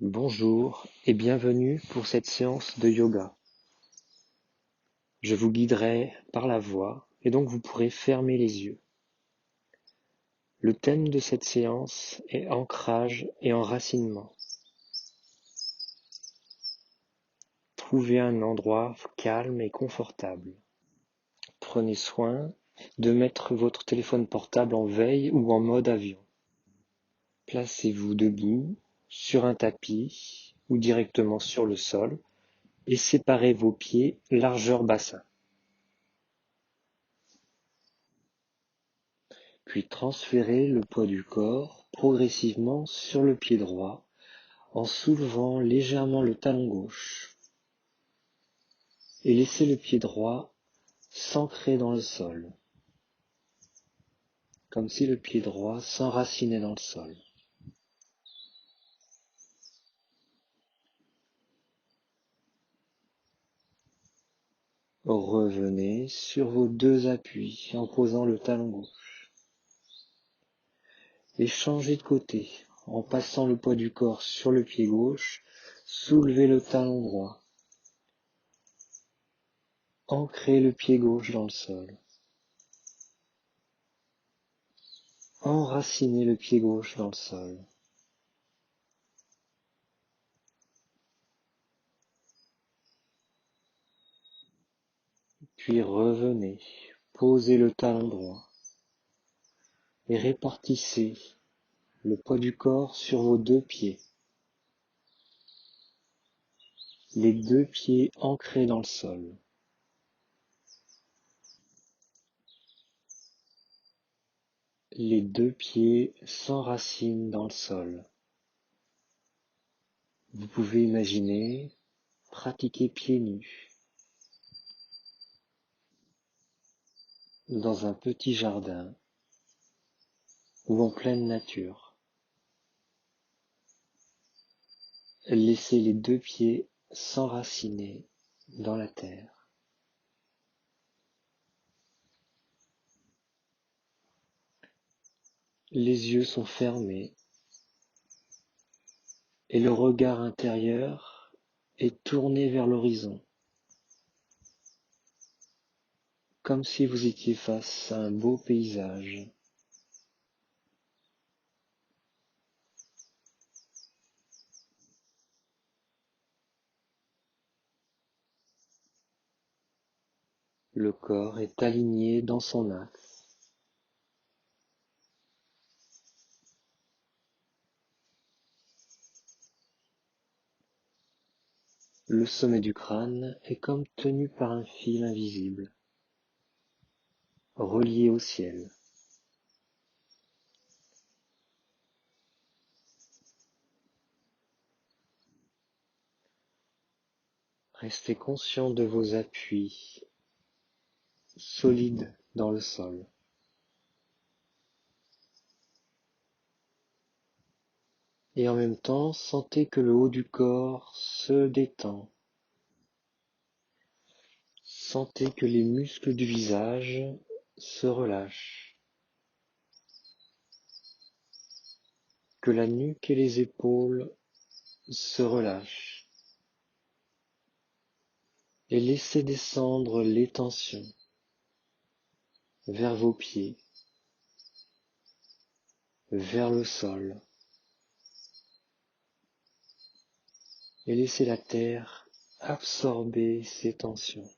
Bonjour et bienvenue pour cette séance de yoga. Je vous guiderai par la voix et donc vous pourrez fermer les yeux. Le thème de cette séance est ancrage et enracinement. Trouvez un endroit calme et confortable. Prenez soin de mettre votre téléphone portable en veille ou en mode avion. Placez-vous debout sur un tapis ou directement sur le sol et séparez vos pieds largeur bassin. Puis transférez le poids du corps progressivement sur le pied droit en soulevant légèrement le talon gauche et laissez le pied droit s'ancrer dans le sol, comme si le pied droit s'enracinait dans le sol. Revenez sur vos deux appuis en posant le talon gauche et changez de côté en passant le poids du corps sur le pied gauche, soulevez le talon droit, ancrez le pied gauche dans le sol. Enracinez le pied gauche dans le sol. Puis revenez, posez le talon droit et répartissez le poids du corps sur vos deux pieds. Les deux pieds ancrés dans le sol. Les deux pieds s'enracinent dans le sol. Vous pouvez imaginer pratiquer pieds nus dans un petit jardin ou en pleine nature. Laissez les deux pieds s'enraciner dans la terre. Les yeux sont fermés et le regard intérieur est tourné vers l'horizon, comme si vous étiez face à un beau paysage. Le corps est aligné dans son axe. Le sommet du crâne est comme tenu par un fil invisible, relié au ciel. Restez conscient de vos appuis solides dans le sol. Et en même temps, sentez que le haut du corps se détend. Sentez que les muscles du visage se relâchent, que la nuque et les épaules se relâchent. Et laissez descendre les tensions vers vos pieds, vers le sol. Et laissez la terre absorber ces tensions.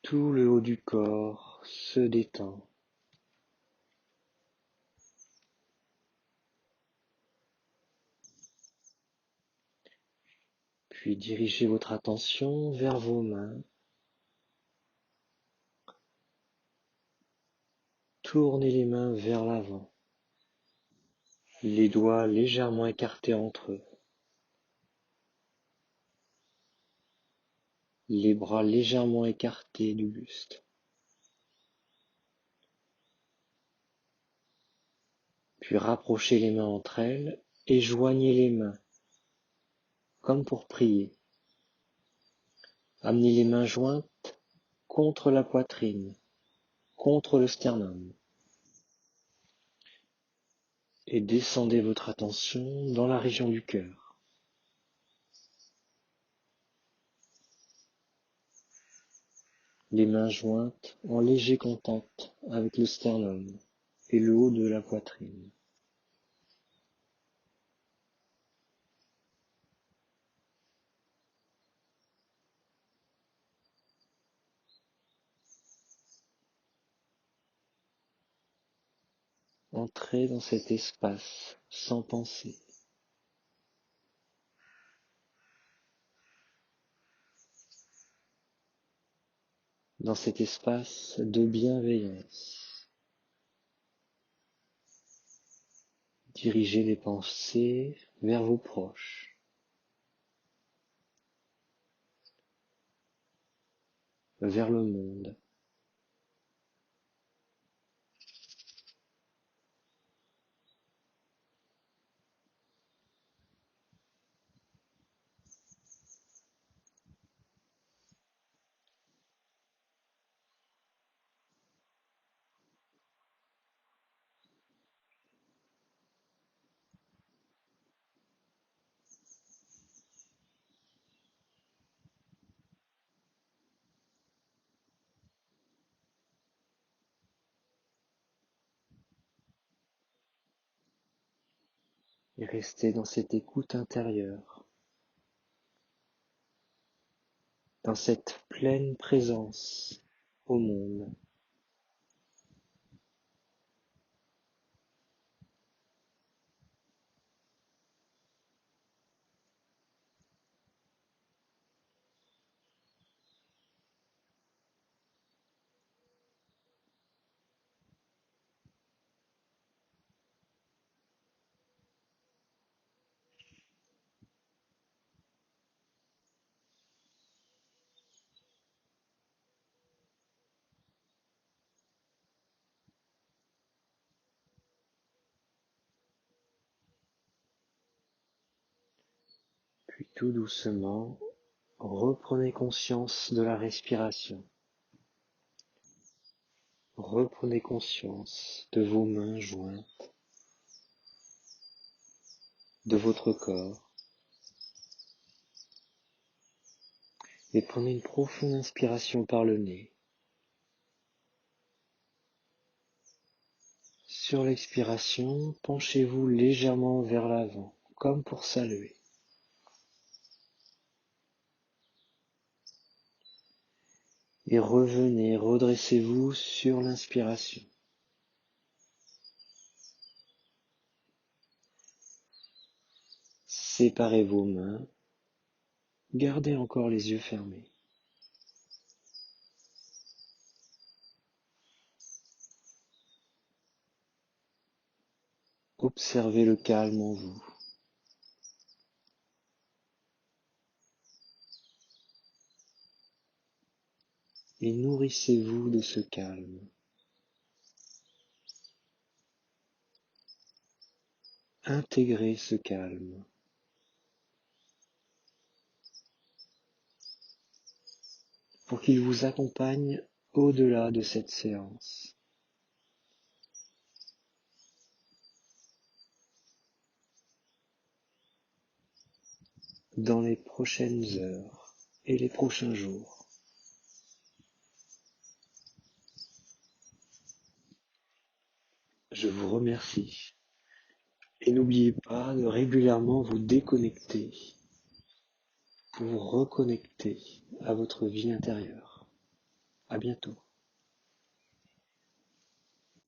Tout le haut du corps se détend. Puis dirigez votre attention vers vos mains. Tournez les mains vers l'avant, les doigts légèrement écartés entre eux, les bras légèrement écartés du buste. Puis rapprochez les mains entre elles et joignez les mains, comme pour prier. Amenez les mains jointes contre la poitrine, contre le sternum. et descendez votre attention dans la région du cœur. Les mains jointes en léger contact avec le sternum et le haut de la poitrine. Entrez dans cet espace sans pensée. Dans cet espace de bienveillance. Dirigez les pensées vers vos proches, vers le monde. Et restez dans cette écoute intérieure, dans cette pleine présence au monde. Puis tout doucement, reprenez conscience de la respiration. Reprenez conscience de vos mains jointes, de votre corps. Et prenez une profonde inspiration par le nez. Sur l'expiration, penchez-vous légèrement vers l'avant, comme pour saluer. Et revenez, redressez-vous sur l'inspiration. Séparez vos mains. Gardez encore les yeux fermés. Observez le calme en vous. Et nourrissez-vous de ce calme. Intégrez ce calme. Pour qu'il vous accompagne au-delà de cette séance. Dans les prochaines heures et les prochains jours. Je vous remercie. Et n'oubliez pas de régulièrement vous déconnecter pour vous reconnecter à votre vie intérieure. À bientôt.